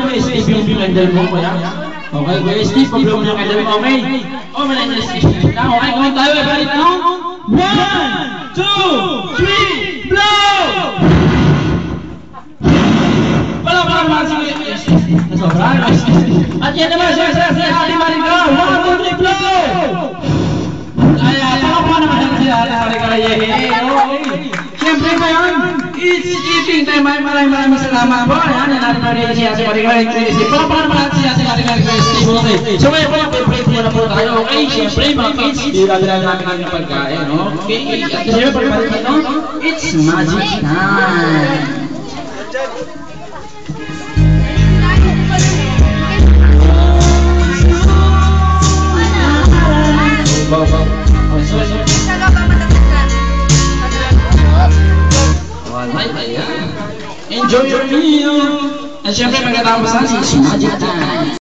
Kuya Steve yung candle mo, kuya. Okay, Kuya Steve, pag-blow mo yung candle mo, okay? Oh, manay na Steve. Okay, kung tayo, balik na. 1, 2, 3, blow! Wala pa naman si Kuya Steve. Nasobra, Kuya Steve. At yan naman, siya, Ate Maricar. 1, 2, 3, blow! Ay, pakapa naman si Ate Maricar. Okay. Siyempre ba yun? It's eating time. Maraming salamat po. Ayan, natin si Ate Maricar. Pakapa naman natin si Ate Maricar. Okay. So ngayon po, break muna po tayo. Okay, siyempre mga kids, ilagyan natin ang pagkain. Okay, at siyempre pagbalik ito, it's magic time. Enjoy your meal! At syempre magkatapos na si Magic Time!